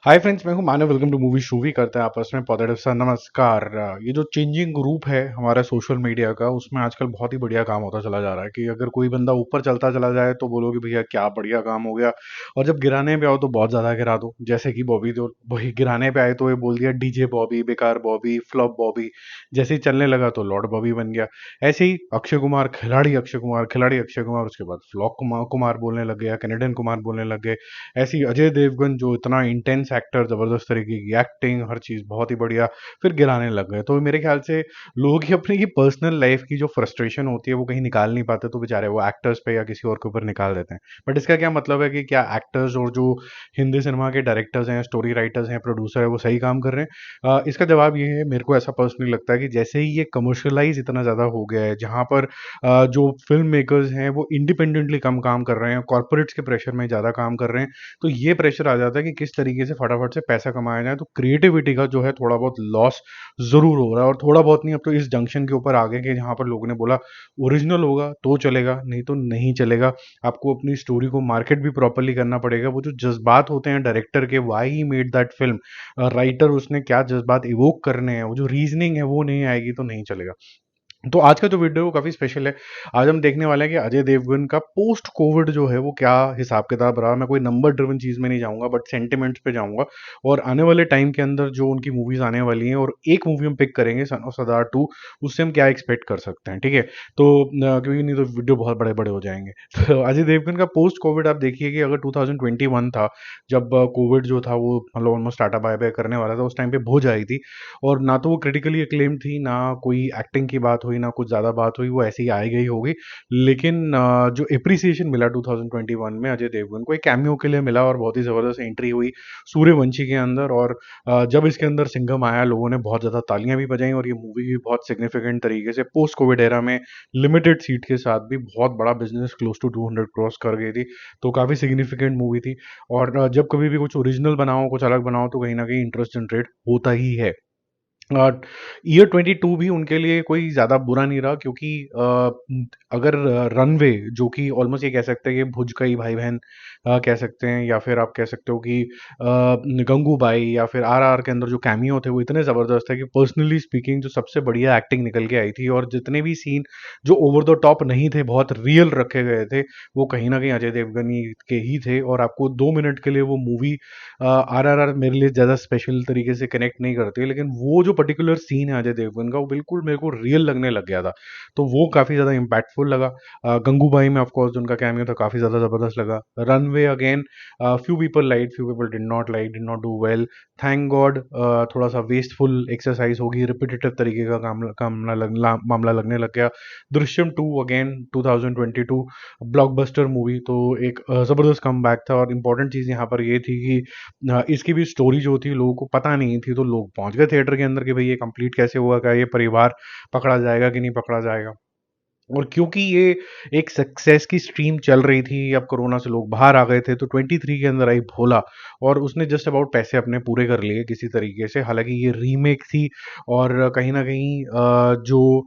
हाय friends, मैं हूं Manav. Welcome to movie शूवी। करते हैं आपस में पॉजिटिव सा नमस्कार। ये जो चेंजिंग ग्रुप है हमारा सोशल मीडिया का, उसमें आजकल बहुत ही बढ़िया काम होता चला जा रहा है कि अगर कोई बंदा ऊपर चलता चला जाए तो बोलोगे भैया क्या बढ़िया काम हो गया, और जब गिराने पे आओ तो बहुत ज़्यादा गिरा दो। जैसे कि बॉबी, तो वही गिराने पे आए तो ये बोल दिया डीजे बॉबी, बेकार बॉबी, फ्लॉप बॉबी। जैसे ही चलने लगा तो लॉर्ड बॉबी बन गया। ऐसे ही अक्षय कुमार खिलाड़ी, अक्षय कुमार खिलाड़ी, अक्षय कुमार, उसके बाद फ्लॉप कुमार कुमार बोलने लग गया, कनेडियन कुमार बोलने लग गए। ऐसी अजय देवगन, जो इतना इंटेंस एक्टर, जबरदस्त तरीके की एक्टिंग, हर चीज बहुत ही बढ़िया, फिर गिराने लग गए। तो मेरे ख्याल से लोगों की अपनी की पर्सनल लाइफ की जो फ्रस्ट्रेशन होती है वो कहीं निकाल नहीं पाते, तो बेचारे वो एक्टर्स पे या किसी और के ऊपर निकाल देते हैं। बट इसका क्या मतलब है कि क्या एक्टर्स और जो हिंदी सिनेमा के डायरेक्टर्स हैं, स्टोरी राइटर्स हैं, प्रोड्यूसर है, वो सही काम कर रहे हैं? इसका जवाब ये है, मेरे को ऐसा पर्सनली लगता है कि जैसे ही ये कमर्शियलाइज इतना ज़्यादा हो गया है, जहाँ पर जो फिल्म मेकर्स हैं वो इंडिपेंडेंटली कम काम कर रहे हैं, कॉर्पोरेट्स के प्रेशर में ज़्यादा काम कर रहे हैं, तो ये प्रेशर आ जाता है कि किस तरीके से फटाफट से पैसा कमाया जाए। तो क्रिएटिविटी का जो है थोड़ा बहुत लॉस जरूर हो रहा है, और थोड़ा बहुत नहीं, अब तो इस जंक्शन के ऊपर आ गए कि जहाँ पर लोगों ने बोला ओरिजिनल होगा तो चलेगा, नहीं तो नहीं चलेगा। आपको अपनी स्टोरी को मार्केट भी प्रॉपरली करना पड़ेगा। वो जो जज्बात होते हैं डायरेक्टर के, why he made that film, writer उसने क्या जज्बात इवोक करने हैं, वो जो रीजनिंग है वो नहीं आएगी तो नहीं चलेगा। तो आज का जो वीडियो है वो काफ़ी स्पेशल है। आज हम देखने वाले हैं कि अजय देवगन का पोस्ट कोविड जो है वो क्या हिसाब किताब रहा। मैं कोई नंबर ड्रिवन चीज़ में नहीं जाऊंगा, बट सेंटिमेंट्स पे जाऊंगा, और आने वाले टाइम के अंदर जो उनकी मूवीज आने वाली हैं, और एक मूवी हम पिक करेंगे सन ऑफ सरदार 2, उससे हम क्या एक्सपेक्ट कर सकते हैं। ठीक है? तो क्योंकि नहीं तो वीडियो बहुत बड़े बड़े हो जाएंगे। तो अजय देवगन का पोस्ट कोविड आप देखिए कि अगर 2021 था, जब कोविड जो था वो मतलब ऑलमोस्ट टाटा बाय बाय करने वाला था, उस टाइम पे भोज आई थी, और ना तो वो क्रिटिकली अक्लेम्ड थी, ना कोई एक्टिंग की बात हुई, ना कुछ ज़्यादा बात हुई, वो ऐसे ही आई गई होगी। लेकिन जो अप्रिसिएशन मिला 2021 में अजय देवगन को, एक कैमियो के लिए मिला, और बहुत ही ज़बरदस्त एंट्री हुई सूर्यवंशी के अंदर। और जब इसके अंदर सिंघम आया, लोगों ने बहुत ज़्यादा तालियां भी बजाई, और ये मूवी भी बहुत सिग्निफिकेंट तरीके से पोस्ट कोविड एरा में लिमिटेड सीट के साथ भी बहुत बड़ा बिजनेस, क्लोज टू 200 क्रॉस कर गई थी। तो काफ़ी सिग्निफिकेंट मूवी थी। और जब कभी भी कुछ ओरिजिनल बनाओ, कुछ अलग बनाओ, तो कहीं ना कहीं इंटरेस्ट जनरेट होता ही है। ईयर 22 भी उनके लिए कोई ज़्यादा बुरा नहीं रहा, क्योंकि अगर रनवे, जो कि ऑलमोस्ट ये कह सकते हैं कि भुज का ही भाई बहन कह सकते हैं, या फिर आप कह सकते हो कि गंगूबाई या फिर आरआर के अंदर जो कैमियो थे वो इतने ज़बरदस्त है कि पर्सनली स्पीकिंग जो सबसे बढ़िया एक्टिंग निकल के आई थी, और जितने भी सीन जो ओवर द टॉप नहीं थे, बहुत रियल रखे गए थे, वो कहीं ना कहीं अजय देवगन के ही थे। और आपको 2 मिनट के लिए वो मूवी आरआरआर मेरे लिए ज़्यादा स्पेशल तरीके से कनेक्ट नहीं करती, लेकिन वो जो पर्टिकुलर सीन है अजय देवगन का, वो बिल्कुल मेरे को रियल लगने लग गया था। तो वो काफ़ी ज़्यादा इम्पैक्टफुल लगा। गंगूबाई में ऑफकोर्स उनका कैमियो था, काफ़ी ज़्यादा ज़बरदस्त लगा। Runway again, few people like, few people did not like, did not do well. Thank God थोड़ा सा वेस्टफुल एक्सरसाइज होगी, रिपीटेटिव तरीके का मामला लगने लग गया। दृश्यम 2 अगेन 2022 ब्लॉकबस्टर मूवी, तो एक ज़बरदस्त कमबैक था। और इम्पॉर्टेंट चीज़ यहाँ पर ये थी कि इसकी भी स्टोरी जो थी लोगों को पता नहीं थी, तो लोग पहुंच गए थिएटर के अंदर कि भाई ये कंप्लीट कैसे हुआ, क्या ये परिवार पकड़ा जाएगा कि नहीं पकड़ा जाएगा। और क्योंकि ये एक सक्सेस की स्ट्रीम चल रही थी, अब कोरोना से लोग बाहर आ गए थे, तो 23 के अंदर आई भोला, और उसने जस्ट अबाउट पैसे अपने पूरे कर लिए किसी तरीके से। हालांकि ये रीमेक थी, और कहीं ना कहीं जो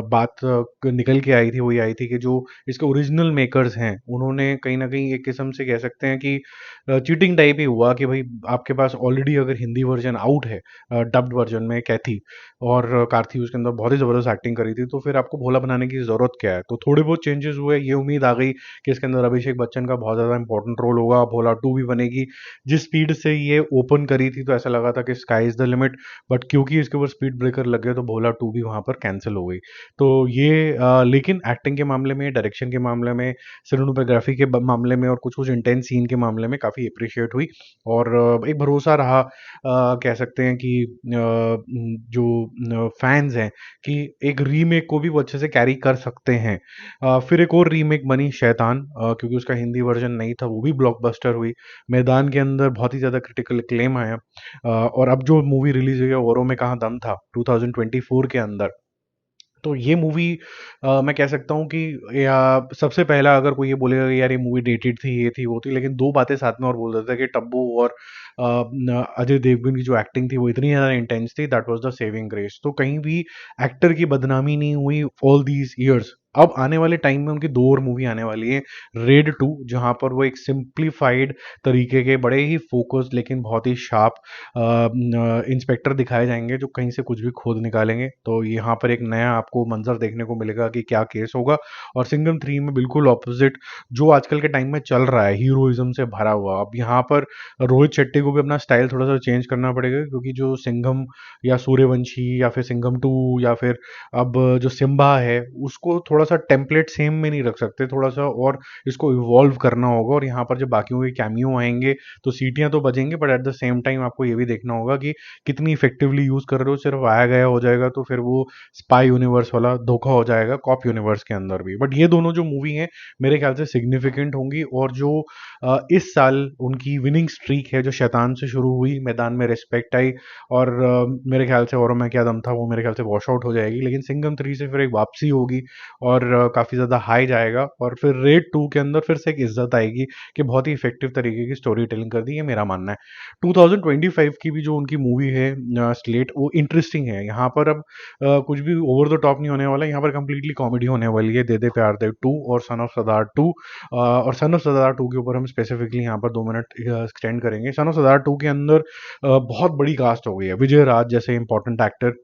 बात निकल के आई थी वो ये आई थी कि जो इसके ओरिजिनल मेकर्स हैं, उन्होंने कहीं ना कहीं एक किस्म से कह सकते हैं कि चीटिंग टाइप ही हुआ कि भाई आपके पास ऑलरेडी अगर हिंदी वर्जन आउट है, डब्ड वर्जन में कैथी और कार्थी उसके अंदर बहुत ही ज़बरदस्त एक्टिंग करी थी, तो फिर आपको भोला बनाने की ज़रूरत क्या है? तो थोड़े बहुत चेंजेस हुए, ये उम्मीद आ गई कि इसके अंदर अभिषेक बच्चन का बहुत ज़्यादा इंपॉर्टेंट रोल होगा, भोला 2 भी बनेगी। जिस स्पीड से ये ओपन करी थी तो ऐसा लगा था कि sky is the limit, but क्योंकि इसके ऊपर स्पीड ब्रेकर लग गए तो भोला 2 भी वहाँ पर कैंसिल हो गई। तो ये लेकिन एक्टिंग के मामले में, डायरेक्शन के मामले में, सिनेमेटोग्राफी के मामले में, और कुछ कुछ इंटेंस सीन के मामले में काफ़ी अप्रिशिएट हुई। और एक भरोसा रहा, कह सकते हैं कि जो फैंस हैं, कि एक रीमेक को भी वो अच्छे से कैरी कर सकते हैं। फिर एक और रीमेक बनी शैतान, क्योंकि उसका हिंदी वर्जन नहीं था, वो भी ब्लॉकबस्टर हुई। मैदान के अंदर बहुत ही ज़्यादा क्रिटिकल क्लेम आया, और अब जो मूवी रिलीज हुई है औरों में कहाँ दम था 2024 के अंदर। तो ये मूवी मैं कह सकता हूँ कि या सबसे पहला अगर कोई ये बोलेगा कि यार ये मूवी डेटेड थी, ये थी वो थी, लेकिन दो बातें साथ में और बोल देता है कि टब्बू और अजय देवगन की जो एक्टिंग थी वो इतनी ज़्यादा इंटेंस थी, that was the saving grace. तो कहीं भी एक्टर की बदनामी नहीं हुई ऑल दीज ईयर्स, अब आने वाले टाइम में उनकी 2 और मूवी आने वाली है, रेड 2, जहाँ पर वो एक सिंप्लीफाइड तरीके के बड़े ही फ़ोकस्ड लेकिन बहुत ही शार्प इंस्पेक्टर दिखाए जाएँगे जो कहीं से कुछ भी खोद निकालेंगे। तो यहाँ पर एक नया आपको मंज़र देखने को मिलेगा कि क्या केस होगा। और सिंघम 3 में बिल्कुल ऑपोज़िट जो आजकल के टाइम में चल रहा है, हीरोइज़्म से भरा हुआ। अब यहाँ पर रोहित शेट्टी को भी अपना स्टाइल थोड़ा-सा चेंज करना पड़ेगा, क्योंकि जो सिंघम या सूर्यवंशी या फिर सिंघम 2 या फिर अब जो सिम्बा है, उसको थोड़ा-सा टेम्पलेट सेम में नहीं रख सकते, थोड़ा-सा और इसको इवॉल्व करना होगा। और यहाँ पर जब बाकियों के कैमियो आएँगे, तो सीटियाँ तो बजेंगी, but at the same time आपको ये भी देखना होगा कि कितनी इफेक्टिवली यूज़ कर रहे हो। सिर्फ आया गया हो जाएगा तो फिर वो स्पाई यूनिवर्स वाला धोखा हो जाएगा कॉप यूनिवर्स के अंदर भी। बट ये दोनों जो मूवी हैं, मेरे ख्याल से सिग्निफिकेंट होंगी। और जो इस साल उनकी विनिंग स्ट्रीक है, जो शैतान से शुरू हुई, मैदान में रिस्पेक्ट आई, और मेरे ख्याल से औरों में क्या दम था, वो मेरे ख्याल से वॉश आउट हो जाएगी। लेकिन सिंघम 3 से फिर एक वापसी होगी और काफ़ी ज़्यादा हाई जाएगा। और फिर रेड 2 के अंदर फिर से एक इज्जत आएगी कि बहुत ही इफेक्टिव तरीके की स्टोरी टेलिंग कर दी, ये मेरा मानना है। 2025 की भी जो उनकी मूवी है स्लेट, वो इंटरेस्टिंग है। यहाँ पर अब कुछ भी ओवर द टॉप नहीं होने वाला, यहाँ पर कंप्लीटली कॉमेडी होने वाली है। दे दे प्यार दे 2 और सन ऑफ सरदार 2। और सन ऑफ सरदार 2 के ऊपर हम स्पेसिफिकली यहाँ पर 2 मिनट एक्सटेंड करेंगे। सन ऑफ सरदार 2 के अंदर बहुत बड़ी कास्ट हो गई है, विजय राज जैसे इंपॉर्टेंट एक्टर।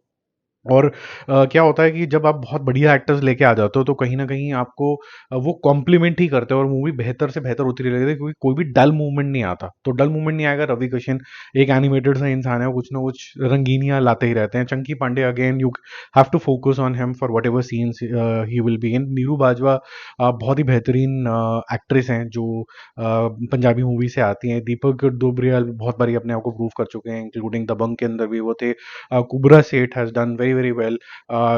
और क्या होता है कि जब आप बहुत बढ़िया एक्टर्स लेके आ जाते हो, तो कहीं न कहीं आपको वो कॉम्प्लीमेंट ही करते हैं और मूवी बेहतर से बेहतर होती रहती है, क्योंकि कोई भी डल मूवमेंट नहीं आता। तो डल मूवमेंट नहीं आएगा, रवि किशन एक एनिमेटेड सा इंसान है, वो कुछ ना कुछ रंगीनियाँ लाते ही रहते हैं। Chunky Pandey again you have to focus on him for whatever scenes he will be in. Neeru Bajwa बहुत ही बेहतरीन एक्ट्रेस हैं जो पंजाबी मूवी से आती हैं। दीपक डोबरियाल बहुत बारी अपने आप को प्रूव कर चुके हैं, इंक्लूडिंग दबंग के अंदर भी वो थे। कुबरा सेठ has done very very well.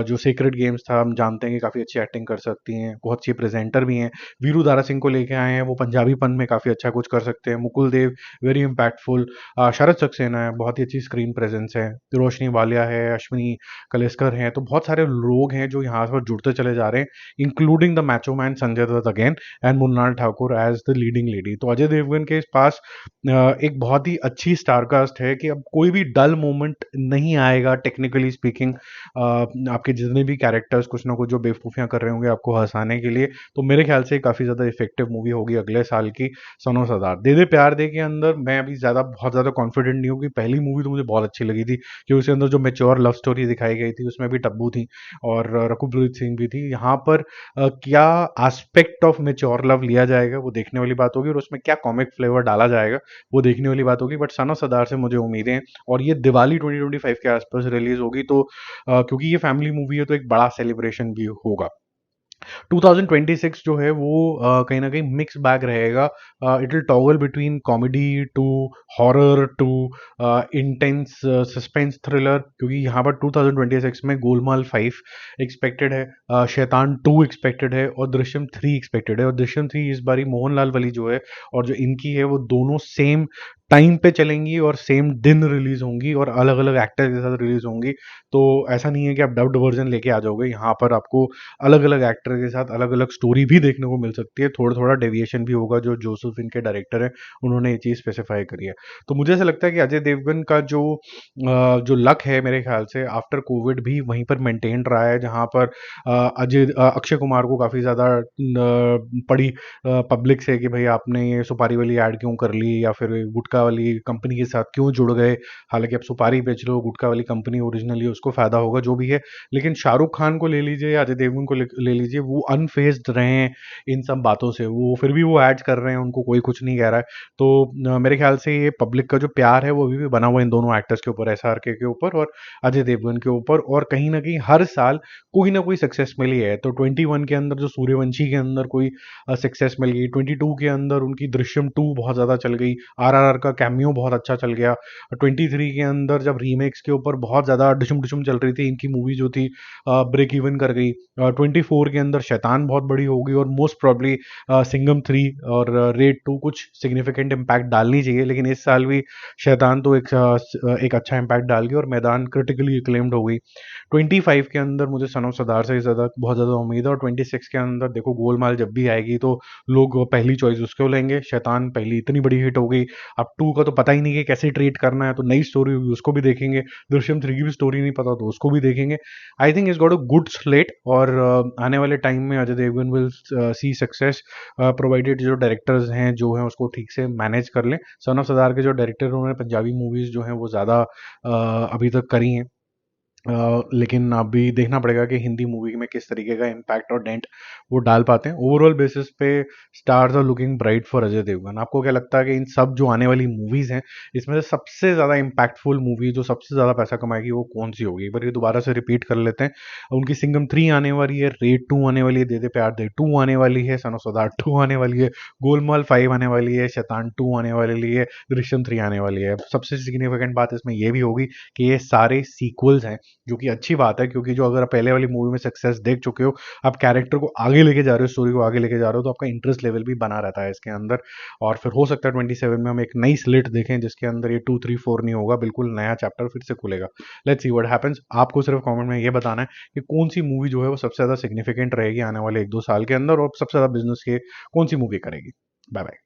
जो सीक्रेट गेम्स था, हम जानते हैं कि काफ़ी अच्छी एक्टिंग कर सकती हैं, बहुत अच्छी प्रेजेंटर भी हैं। वीरू दारा सिंह को लेके आए हैं, वो पंजाबीपन में काफ़ी अच्छा कुछ कर सकते हैं। मुकुल देव वेरी इम्पैक्टफुल। शरद सक्सेना है, बहुत ही अच्छी स्क्रीन प्रेजेंस है। रोशनी वालिया है, अश्विनी कलेस्कर हैं, तो बहुत सारे लोग हैं जो यहाँ पर जुड़ते चले जा रहे हैं, including the macho man Sanjay Dutt again and Mrunal Thakur as the leading lady. तो अजय देवगन के पास एक बहुत ही अच्छी स्टारकास्ट है कि अब कोई भी डल मोमेंट नहीं आएगा। टेक्निकली स्पीकिंग आपके जितने भी कैरेक्टर्स कुछ ना कुछ जो बेवकूफ़ियाँ कर रहे होंगे आपको हंसाने के लिए, तो मेरे ख्याल से काफ़ी ज़्यादा इफेक्टिव मूवी होगी अगले साल की सनों सरदार। दे दे प्यार दे के अंदर मैं अभी बहुत ज़्यादा कॉन्फिडेंट नहीं हूँ कि पहली मूवी तो मुझे बहुत अच्छी लगी थी, कि उसके अंदर जो मेच्योर लव स्टोरी दिखाई गई थी, उसमें भी टब्बू थी और रकुलप्रीत सिंह भी थी। यहाँ पर क्या एस्पेक्ट ऑफ मेच्योर लव लिया जाएगा, वो देखने वाली बात होगी, और उसमें क्या कॉमिक फ्लेवर डाला जाएगा, वो देखने वाली बात होगी। बट सन ऑफ सरदार से मुझे उम्मीदें हैं, और ये दिवाली 2025 के आसपास रिलीज होगी। तो क्योंकि ये फैमिली मूवी है, तो एक बड़ा सेलिब्रेशन भी होगा। 2026 जो है वो कहीं न कहीं मिक्स बैग रहेगा। It will toggle between comedy to horror to intense suspense thriller, क्योंकि यहाँ पर 2026 में गोलमाल 5 एक्सपेक्टेड है, शैतान 2 एक्सपेक्टेड है और दृश्यम 3 एक्सपेक्टेड है। और दृश्यम 3 इस बारी मोहनलाल वाली जो है और जो इनकी है, वो दोनों सेम टाइम पे चलेंगी और सेम दिन रिलीज होंगी और अलग-अलग एक्टर के साथ रिलीज होंगी। तो ऐसा नहीं है कि आप डब्ड वर्जन लेके आ जाओगे, यहाँ पर आपको अलग-अलग एक्टर के साथ अलग-अलग स्टोरी भी देखने को मिल सकती है। थोड़ा-थोड़ा डेविएशन भी होगा, जो जोसेफ इनके डायरेक्टर हैं, उन्होंने ये चीज़ स्पेसिफाई करी है। तो मुझे ऐसा लगता है कि अजय देवगन का जो लक है, मेरे ख्याल से आफ्टर कोविड भी वहीं पर मेंटेन रहा है, जहाँ पर अक्षय कुमार को काफ़ी ज़्यादा पड़ी पब्लिक से कि भाई आपने ये सुपारी वाली ऐड क्यों कर ली, या फिर गुटखा वाली कंपनी के साथ क्यों जुड़ गए। हालाँकि आप सुपारी बेच रहे हो, गुटखा वाली कंपनी ओरिजिनली उसको फ़ायदा होगा, जो भी है। लेकिन शाहरुख खान को ले लीजिए या अजय देवगन को ले लीजिए, वो अनफेज्ड रहे हैं इन सब बातों से। वो फिर भी वो एड्स कर रहे हैं, उनको कोई कुछ नहीं कह रहा है। तो मेरे ख्याल से ये पब्लिक का जो प्यार है, वो अभी भी बना हुआ है इन दोनों एक्टर्स के ऊपर, एसआरके के ऊपर और अजय देवगन के ऊपर। और कहीं न कहीं हर साल कोई ना कोई सक्सेस मिली है। तो 21 के अंदर जो सूर्यवंशी के अंदर कोई सक्सेस मिल गई, 22 के अंदर उनकी दृश्यम 2 बहुत ज़्यादा चल गई, आरआरआर का कैमियो बहुत अच्छा चल गया। 23 के अंदर जब रीमेक्स के ऊपर बहुत ज़्यादा डिशुम-डिशुम चल रही थी, इनकी मूवी जो थी ब्रेक इवन कर गई। 24 के अंदर शैतान बहुत बड़ी होगी और मोस्ट प्रॉब्ली सिंघम 3 और रेड 2 कुछ सिग्निफिकेंट इम्पैक्ट डालनी चाहिए। लेकिन इस साल भी शैतान तो एक अच्छा इम्पैक्ट डाल गई और मैदान क्रिटिकली एक्लेम्ड हो गई। 25 के अंदर मुझे सन ऑफ सरदार से बहुत ज़्यादा उम्मीद है। और 26 के अंदर देखो, गोलमाल जब भी आएगी तो लोग पहली चॉइस उसको लेंगे। शैतान पहली इतनी बड़ी हिट हो गई, अब अब 2 का तो पता ही नहीं कि कैसे ट्रीट करना है, तो नई स्टोरी होगी उसको भी देखेंगे। दृश्यम 3 की भी स्टोरी नहीं पता तो उसको भी देखेंगे। I think it's got a good slate, और आने वाले टाइम में Ajay Devgan will see success, provided जो डायरेक्टर्स हैं जो हैं उसको ठीक से मैनेज कर लें। सन ऑफ सरदार के जो डायरेक्टर हैं उन्होंने पंजाबी मूवीज़ जो हैं वो ज़्यादा अभी तक करी हैं। लेकिन अभी देखना पड़ेगा कि हिंदी मूवी में किस तरीके का इम्पैक्ट और डेंट वो डाल पाते हैं। ओवरऑल बेसिस पे stars are looking bright for Ajay Devgan. आपको क्या लगता है कि इन सब जो आने वाली मूवीज़ हैं इसमें से सबसे ज़्यादा इम्पैक्टफुल मूवी जो सबसे ज़्यादा पैसा कमाएगी वो कौन सी होगी? एक बार ये दोबारा से रिपीट कर लेते हैं। उनकी सिंघम 3 आने वाली है, रेड 2 आने वाली है, दे दे प्यार दे 2 आने वाली है, सन ऑफ सरदार 2 आने वाली है, गोलमाल 5 आने वाली है, शैतान 2 आने वाली है, दृश्यम 3 आने वाली है। सबसे सिग्निफिकेंट बात इसमें ये भी होगी कि ये सारे सीक्वल्स हैं, जो कि अच्छी बात है, क्योंकि जो अगर आप पहले वाली मूवी में सक्सेस देख चुके हो, आप कैरेक्टर को आगे लेके जा रहे हो, स्टोरी को आगे लेके जा रहे हो, तो आपका इंटरेस्ट लेवल भी बना रहता है इसके अंदर। और फिर हो सकता है 27 में हम एक नई स्लेट देखें जिसके अंदर ये 2 3 4 नहीं होगा, बिल्कुल नया चैप्टर फिर से खुलेगा। Let's see what happens. आपको सिर्फ कमेंट में ये बताना है कि कौन सी मूवी जो है वो सबसे ज़्यादा सिग्निफिकेंट रहेगी आने वाले 1-2 साल के अंदर, और सबसे ज़्यादा बिजनेस के कौन सी मूवी करेगी। Bye bye.